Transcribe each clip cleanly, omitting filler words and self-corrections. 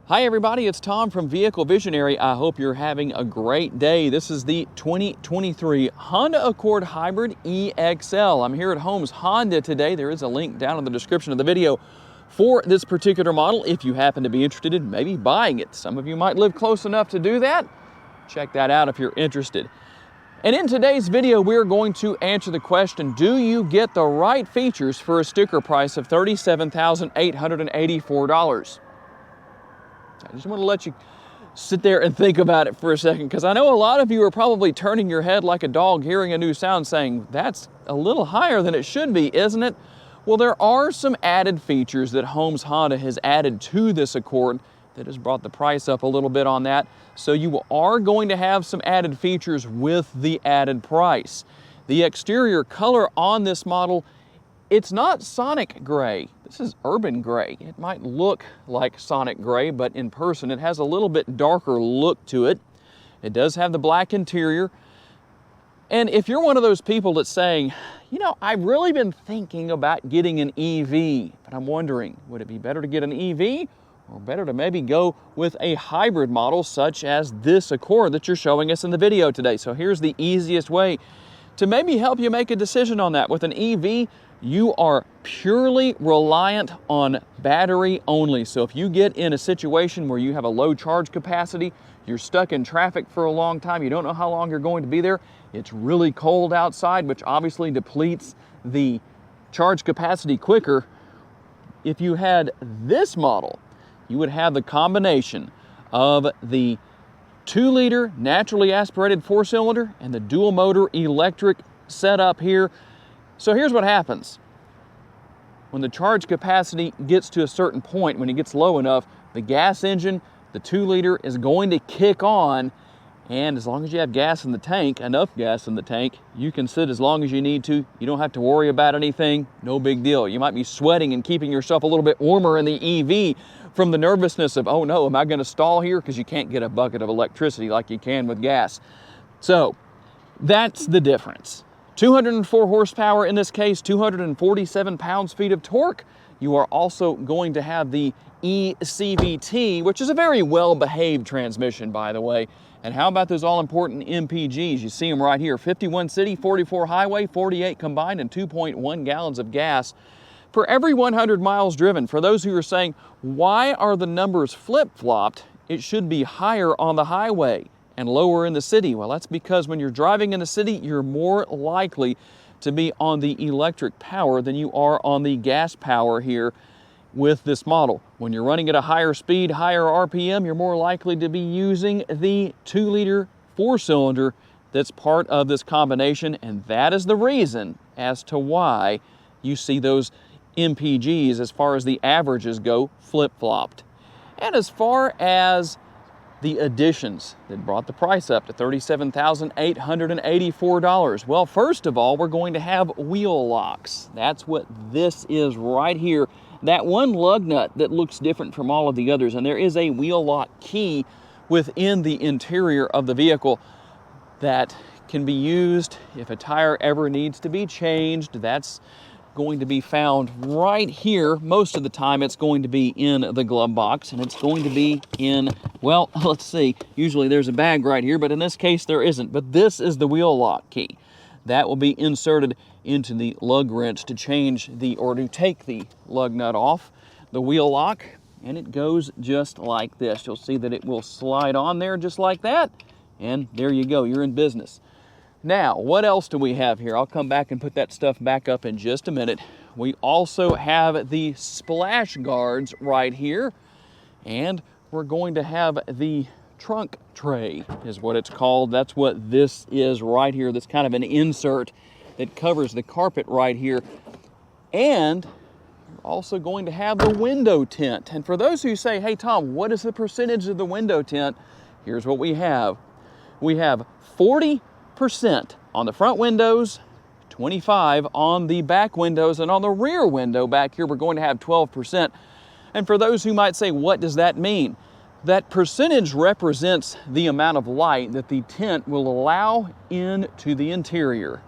Hi everybody, it's Tom from Vehicle Visionary. I hope you're having a great day. This is the 2023 Honda Accord Hybrid EXL. I'm here at Holmes Honda today. There is a link down in the description of the video for this particular model if you happen to be interested in maybe buying it. Some of you might live close enough to do that. Check that out if you're interested. And in today's video, we're going to answer the question, do you get the right features for a sticker price of $37,884? I just want to let you sit there and think about it for a second, because I know a lot of you are probably turning your head like a dog hearing a new sound saying, that's a little higher than it should be, isn't it? Well, there are some added features that Holmes Honda has added to this Accord that has brought the price up a little bit on that. So you are going to have some added features with the added price. The exterior color on this model, it's not Sonic Gray. This is Urban Gray. It might look like Sonic Gray, but in person it has a little bit darker look to it. It does have the black interior. And if you're one of those people that's saying, you know, I've really been thinking about getting an EV, but I'm wondering, would it be better to get an EV or better to maybe go with a hybrid model such as this Accord that you're showing us in the video today? So here's the easiest way to maybe help you make a decision on that. With an EV, you are purely reliant on battery only. So if you get in a situation where you have a low charge capacity, you're stuck in traffic for a long time, you don't know how long you're going to be there, it's really cold outside, which obviously depletes the charge capacity quicker. If you had this model, you would have the combination of the 2-liter naturally aspirated 4-cylinder and the dual motor electric setup here. So here's what happens. When the charge capacity gets to a certain point, when it gets low enough, the gas engine, the 2-liter, is going to kick on, and as long as you have gas in the tank, enough gas in the tank, you can sit as long as you need to. You don't have to worry about anything, no big deal. You might be sweating and keeping yourself a little bit warmer in the EV from the nervousness of, oh no, am I gonna stall here? Because you can't get a bucket of electricity like you can with gas. So that's the difference. 204 horsepower in this case, 247 pounds-feet of torque. You are also going to have the eCVT, which is a very well-behaved transmission, by the way. And how about those all-important MPGs? You see them right here, 51 city, 44 highway, 48 combined, and 2.1 gallons of gas for every 100 miles driven. For those who are saying, why are the numbers flip-flopped? It should be higher on the highway and lower in the city. Well, that's because when you're driving in the city, you're more likely to be on the electric power than you are on the gas power here with this model. When you're running at a higher speed, higher RPM, you're more likely to be using the 2-liter 4-cylinder that's part of this combination, and that is the reason as to why you see those MPGs, as far as the averages go, flip-flopped. And as far as the additions that brought the price up to $37,884. Well, first of all, we're going to have wheel locks. That's what this is right here. That one lug nut that looks different from all of the others, and there is a wheel lock key within the interior of the vehicle that can be used if a tire ever needs to be changed. That's going to be found right here. Most of the time it's going to be in the glove box, and it's going to be in, well, let's see, usually there's a bag right here, but in this case there isn't. But this is the wheel lock key. That will be inserted into the lug wrench to change the, or to take the lug nut off the wheel lock, and it goes just like this. You'll see that it will slide on there just like that, and there you go, you're in business. Now, what else do we have here? I'll come back and put that stuff back up in just a minute. We also have the splash guards right here, and we're going to have the trunk tray is what it's called. That's what this is right here. That's kind of an insert that covers the carpet right here. And we're also going to have the window tint. And for those who say, hey Tom, what is the percentage of the window tint? Here's what we have. We have 40% on the front windows, 25 on the back windows, and on the rear window back here, we're going to have 12%. And for those who might say, what does that mean? That percentage represents the amount of light that the tint will allow into the interior.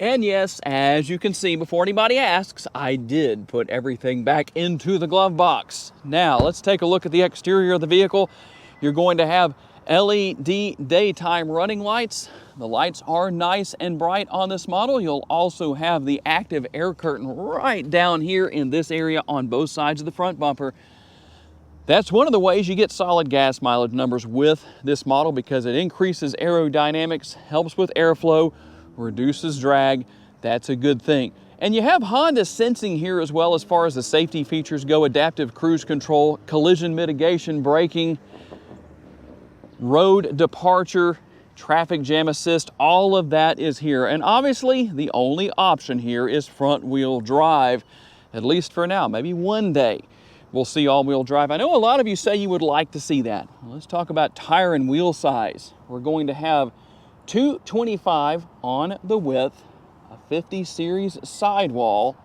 And yes, as you can see, before anybody asks, I did put everything back into the glove box. Now, let's take a look at the exterior of the vehicle. You're going to have LED daytime running lights. The lights are nice and bright on this model. You'll also have the active air curtain right down here in this area on both sides of the front bumper. That's one of the ways you get solid gas mileage numbers with this model, because it increases aerodynamics, helps with airflow, reduces drag. That's a good thing. And you have Honda sensing here as well as far as the safety features go: adaptive cruise control, collision mitigation, braking, road departure, traffic jam assist. All of that is here. And obviously the only option here is front wheel drive, at least for now. Maybe one day we'll see all-wheel drive. I know a lot of you say you would like to see that. Well, let's talk about tire and wheel size. We're going to have 225 on the width, a 50 series sidewall.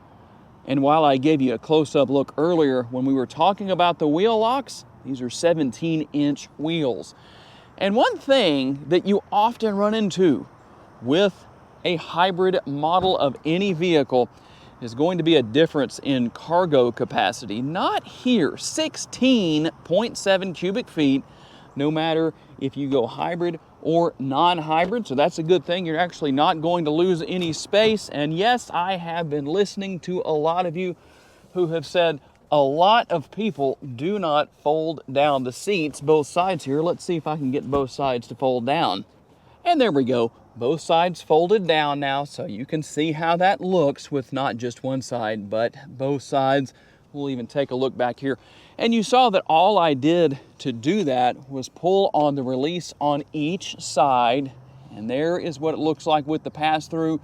And while I gave you a close-up look earlier when we were talking about the wheel locks, these are 17-inch wheels. And one thing that you often run into with a hybrid model of any vehicle is going to be a difference in cargo capacity. Not here, 16.7 cubic feet, no matter if you go hybrid or non-hybrid. So that's a good thing. You're actually not going to lose any space. And yes, I have been listening to a lot of you who have said a lot of people do not fold down the seats, both sides here. Let's see if I can get both sides to fold down. And there we go. Both sides folded down now, so you can see how that looks with not just one side, but both sides. We'll even take a look back here. And you saw that all I did to do that was pull on the release on each side. And there is what it looks like with the pass-through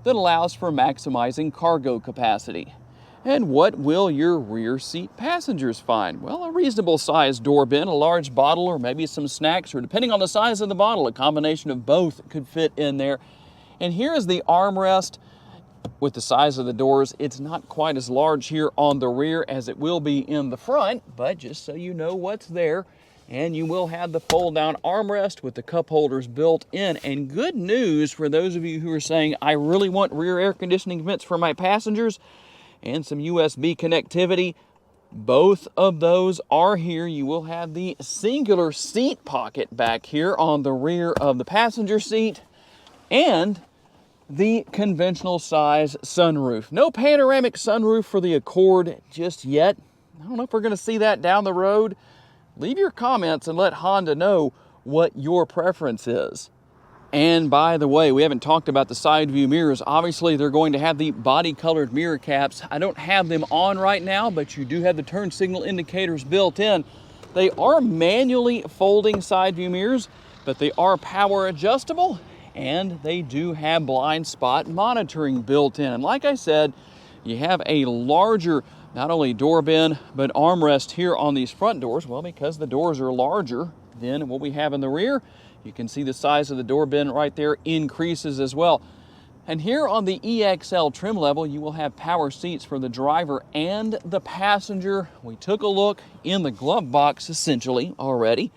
that allows for maximizing cargo capacity. And what will your rear seat passengers find? Well, a reasonable sized door bin, a large bottle, or maybe some snacks, or depending on the size of the bottle, a combination of both could fit in there. And here is the armrest. With the size of the doors, it's not quite as large here on the rear as it will be in the front, but just so you know what's there. And you will have the fold down armrest with the cup holders built in. And good news for those of you who are saying, I really want rear air conditioning vents for my passengers and some USB connectivity. Both of those are here. You will have the singular seat pocket back here on the rear of the passenger seat, and the conventional size sunroof. No panoramic sunroof for the Accord just yet. I don't know if we're going to see that down the road. Leave your comments and let Honda know what your preference is. And by the way, we haven't talked about the side view mirrors. Obviously, they're going to have the body-colored mirror caps. I don't have them on right now, but you do have the turn signal indicators built in. They are manually folding side view mirrors, but they are power adjustable, and they do have blind spot monitoring built in. And like I said, you have a larger, not only door bin, but armrest here on these front doors. Well, because the doors are larger than what we have in the rear, you can see the size of the door bin right there increases as well. And here on the EXL trim level, you will have power seats for the driver and the passenger. We took a look in the glove box essentially already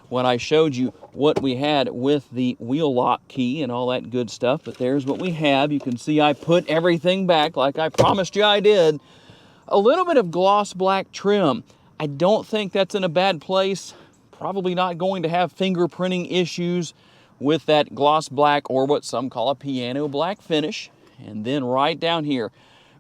when I showed you what we had with the wheel lock key and all that good stuff. But there's what we have. You can see I put everything back like I promised you I did. A little bit of gloss black trim. I don't think that's in a bad place. Probably not going to have fingerprinting issues with that gloss black, or what some call a piano black finish. And then right down here,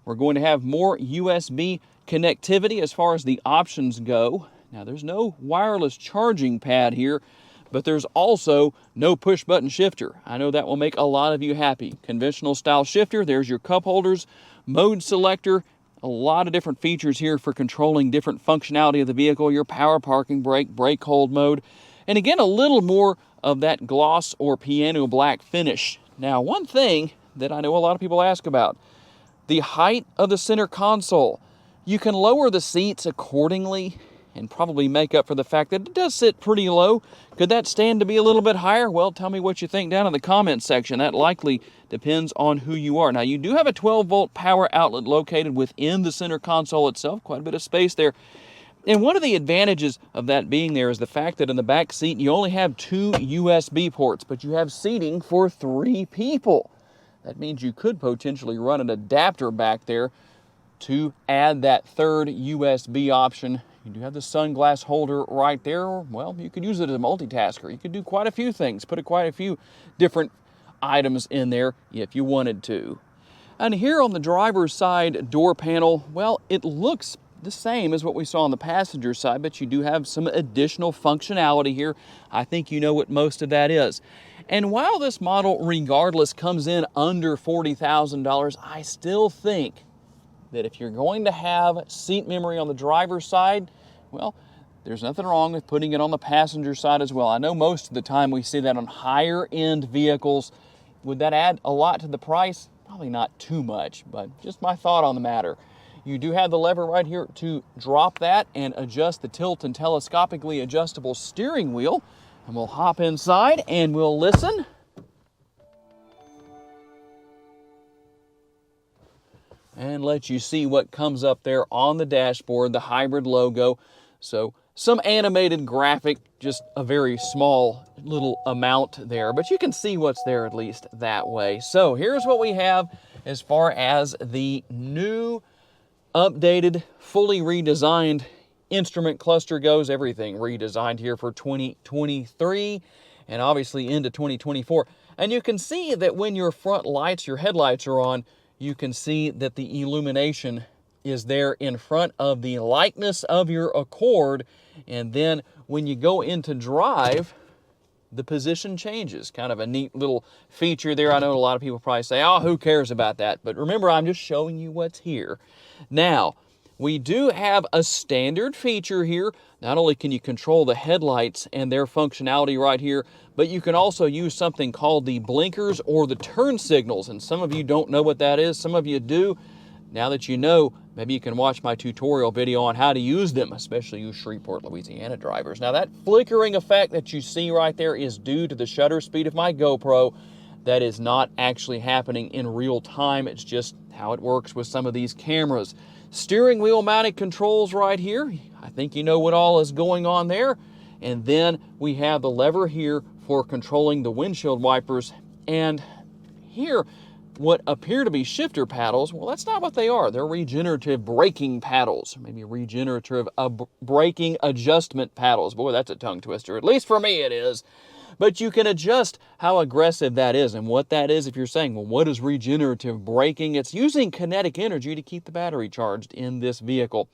we're going to have more USB connectivity as far as the options go. Now, there's no wireless charging pad here, but there's also no push button shifter. I know that will make a lot of you happy. Conventional style shifter, there's your cup holders, mode selector, a lot of different features here for controlling different functionality of the vehicle, your power parking brake, brake hold mode, and again, a little more of that gloss or piano black finish. Now, one thing that I know a lot of people ask about, the height of the center console. You can lower the seats accordingly and probably make up for the fact that it does sit pretty low. Could that stand to be a little bit higher? Well, tell me what you think down in the comments section. That likely depends on who you are. Now, you do have a 12-volt power outlet located within the center console itself, quite a bit of space there. And one of the advantages of that being there is the fact that in the back seat, you only have 2 USB ports, but you have seating for 3 people. That means you could potentially run an adapter back there to add that third USB option. You do have the sunglass holder right there. Well, you could use it as a multitasker. You could do quite a few things, put quite a few different items in there if you wanted to. And here on the driver's side door panel, well, it looks the same as what we saw on the passenger side, but you do have some additional functionality here. I think you know what most of that is. And while this model, regardless, comes in under $40,000, I still think that if you're going to have seat memory on the driver's side, well, there's nothing wrong with putting it on the passenger side as well. I know most of the time we see that on higher end vehicles. Would that add a lot to the price? Probably not too much, but just my thought on the matter. You do have the lever right here to drop that and adjust the tilt and telescopically adjustable steering wheel. And we'll hop inside and we'll listen. And let you see what comes up there on the dashboard, the hybrid logo. So some animated graphic, just a very small little amount there, but you can see what's there at least that way. So here's what we have as far as the new, updated, fully redesigned instrument cluster goes. Everything redesigned here for 2023 and obviously into 2024. And you can see that when your front lights, your headlights are on, you can see that the illumination is there in front of the likeness of your Accord. And then when you go into drive, the position changes. Kind of a neat little feature there. I know a lot of people probably say, oh, who cares about that? But remember, I'm just showing you what's here. Now, we do have a standard feature here. Not only can you control the headlights and their functionality right here, but you can also use something called the blinkers or the turn signals. And some of you don't know what that is. Some of you do. Now that you know, maybe you can watch my tutorial video on how to use them, especially you Shreveport, Louisiana drivers. Now that flickering effect that you see right there is due to the shutter speed of my GoPro. That is not actually happening in real time. It's just how it works with some of these cameras. Steering wheel mounted controls right here. I think you know what all is going on there. And then we have the lever here for controlling the windshield wipers. And here, what appear to be shifter paddles, well, that's not what they are. They're regenerative braking paddles, maybe regenerative braking adjustment paddles. Boy, that's a tongue twister. At least for me it is. But you can adjust how aggressive that is. And what that is, if you're saying, well, what is regenerative braking? It's using kinetic energy to keep the battery charged in this vehicle.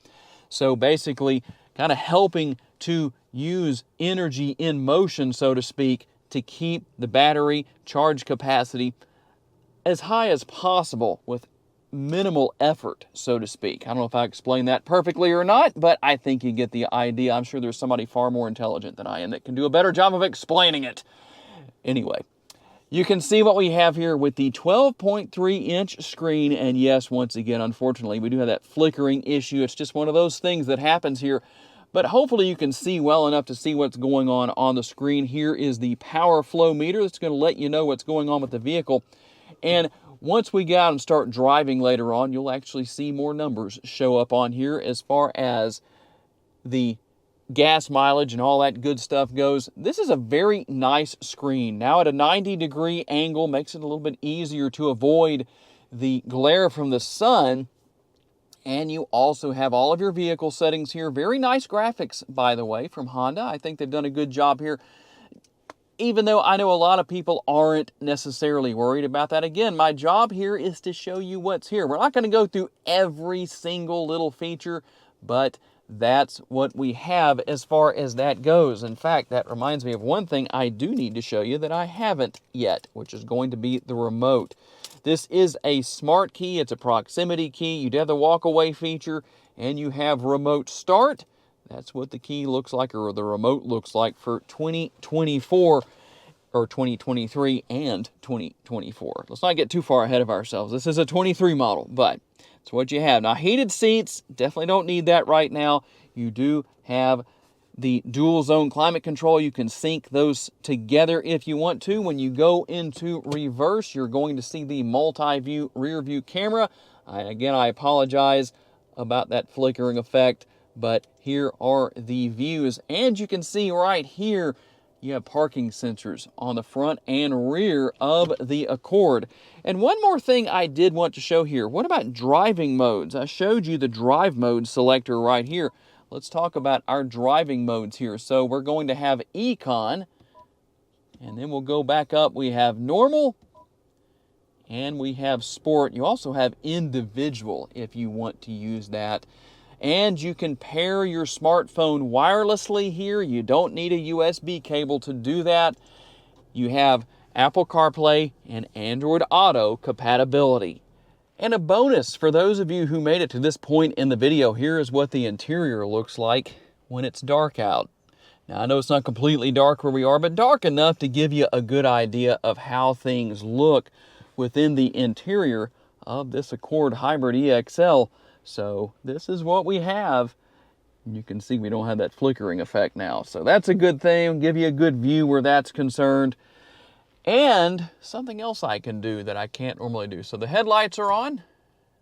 So basically, kind of helping to use energy in motion, so to speak, to keep the battery charge capacity as high as possible with minimal effort, so to speak. I don't know if I explained that perfectly or not, but I think you get the idea. I'm sure there's somebody far more intelligent than I am that can do a better job of explaining it. Anyway, you can see what we have here with the 12.3-inch screen. And yes, once again, unfortunately, we do have that flickering issue. It's just one of those things that happens here. But hopefully you can see well enough to see what's going on the screen. Here is the power flow meter that's going to let you know what's going on with the vehicle. And once we get out and start driving later on, you'll actually see more numbers show up on here as far as the gas mileage and all that good stuff goes. This is a very nice screen. Now at a 90-degree angle, makes it a little bit easier to avoid the glare from the sun. And you also have all of your vehicle settings here. Very nice graphics, by the way, from Honda. I think they've done a good job here. Even though I know a lot of people aren't necessarily worried about that. Again, my job here is to show you what's here. We're not going to go through every single little feature, but that's what we have as far as that goes. In fact, that reminds me of one thing I do need to show you that I haven't yet, which is going to be the remote. This is a smart key. It's a proximity key. You do have the walk-away feature, and you have remote start. That's what the key looks like, or the remote looks like for 2024, or 2023 and 2024. Let's not get too far ahead of ourselves. This is a 23 model, but it's what you have. Now, heated seats, definitely don't need that right now. You do have the dual zone climate control. You can sync those together if you want to. When you go into reverse, you're going to see the multi-view rear view camera. Again, I apologize about that flickering effect, but here are the views. And you can see right here, You have parking sensors on the front and rear of the Accord. And one more thing I did want to show here. What about driving modes? I showed you the drive mode selector right here. Let's talk about our driving modes here. So we're going to have Econ, and then we'll go back up. We have Normal, and we have Sport. You also have Individual if you want to use that. And you can pair your smartphone wirelessly here. You don't need a USB cable to do that. You have Apple CarPlay and Android Auto compatibility. And a bonus for those of you who made it to this point in the video, here is what the interior looks like when it's dark out. Now, I know it's not completely dark where we are, but dark enough to give you a good idea of how things look within the interior of this Accord Hybrid EXL. So this is what we have. You can see we don't have that flickering effect now. So that's a good thing, give you a good view where that's concerned. And something else I can do that I can't normally do. So the headlights are on.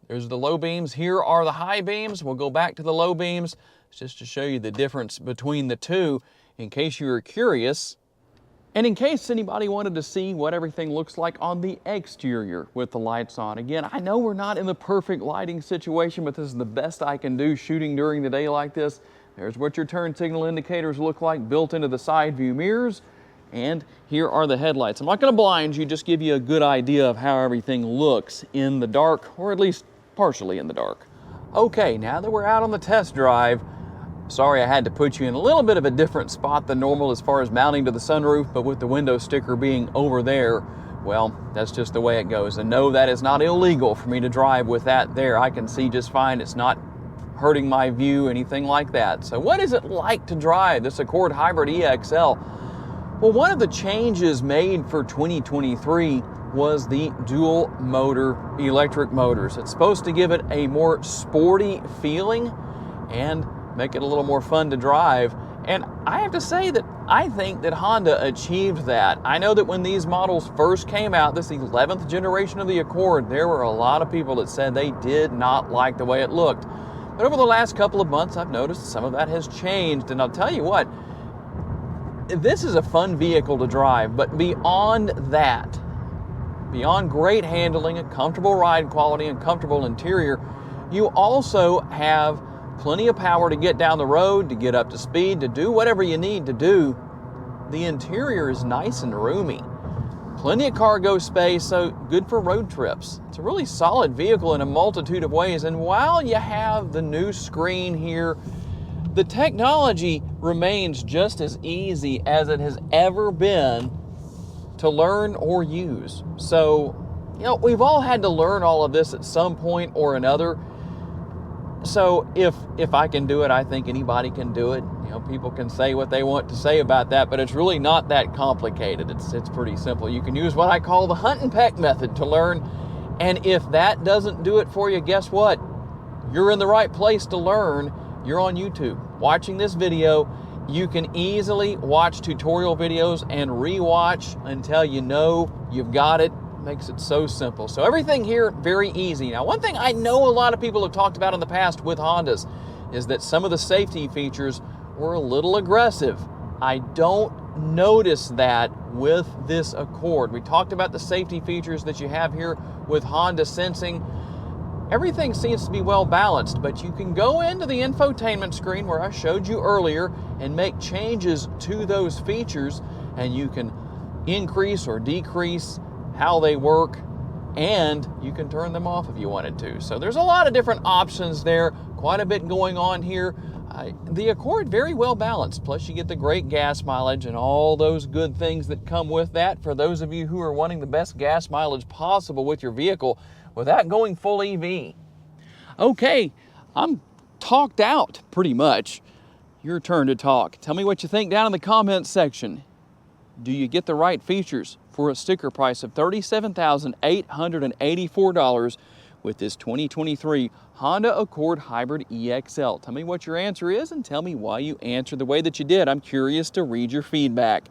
There's the low beams. Here are the high beams. We'll go back to the low beams just to show you the difference between the two in case you were curious. And in case anybody wanted to see what everything looks like on the exterior with the lights on. Again, I know we're not in the perfect lighting situation, but this is the best I can do shooting during the day like this. There's what your turn signal indicators look like built into the side view mirrors. And here are the headlights. I'm not going to blind you, just give you a good idea of how everything looks in the dark, or at least partially in the dark. Okay, now that we're out on the test drive, sorry I had to put you in a little bit of a different spot than normal as far as mounting to the sunroof, but with the window sticker being over there, well, that's just the way it goes. And no, that is not illegal for me to drive with that there. I can see just fine. It's not hurting my view, anything like that. So what is it like to drive this Accord Hybrid EXL? Well, one of the changes made for 2023 was the dual motor electric motors. It's supposed to give it a more sporty feeling and make it a little more fun to drive. And I have to say that I think that Honda achieved that. I know that when these models first came out, this 11th generation of the Accord, there were a lot of people that said they did not like the way it looked. But over the last couple of months, I've noticed some of that has changed. And I'll tell you what, this is a fun vehicle to drive, but beyond that, beyond great handling, a comfortable ride quality, and comfortable interior, you also have plenty of power to get down the road, to get up to speed, to do whatever you need to do. The interior is nice and roomy. Plenty of cargo space, so good for road trips. It's a really solid vehicle in a multitude of ways, and while you have the new screen here, the technology remains just as easy as it has ever been to learn or use. So, you know, we've all had to learn all of this at some point or another. So if I can do it, I think anybody can do it. You know, people can say what they want to say about that, but it's really not that complicated. It's pretty simple. You can use what I call the hunt and peck method to learn. And if that doesn't do it for you, guess what? You're in the right place to learn. You're on YouTube watching this video. You can easily watch tutorial videos and rewatch until you know you've got it. Makes it so simple. So everything here, very easy. Now, one thing I know a lot of people have talked about in the past with Hondas is that some of the safety features were a little aggressive. I don't notice that with this Accord. We talked about the safety features that you have here with Honda Sensing. Everything seems to be well balanced, but you can go into the infotainment screen where I showed you earlier and make changes to those features, and you can increase or decrease how they work, and you can turn them off if you wanted to. So there's a lot of different options there, quite a bit going on here. The Accord, very well balanced, plus you get the great gas mileage and all those good things that come with that for those of you who are wanting the best gas mileage possible with your vehicle without going full EV. Okay, I'm talked out pretty much. Your turn to talk. Tell me what you think down in the comments section. Do you get the right features for a sticker price of $37,884 with this 2023 Honda Accord Hybrid EXL? Tell me what your answer is and tell me why you answered the way that you did. I'm curious to read your feedback.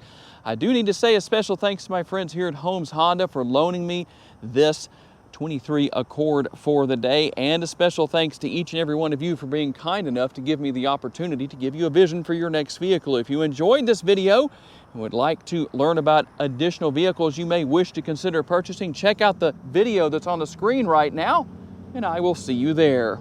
I do need to say a special thanks to my friends here at Holmes Honda for loaning me this 23 Accord for the day. And a special thanks to each and every one of you for being kind enough to give me the opportunity to give you a vision for your next vehicle. If you enjoyed this video and would like to learn about additional vehicles you may wish to consider purchasing, check out the video that's on the screen right now, and I will see you there.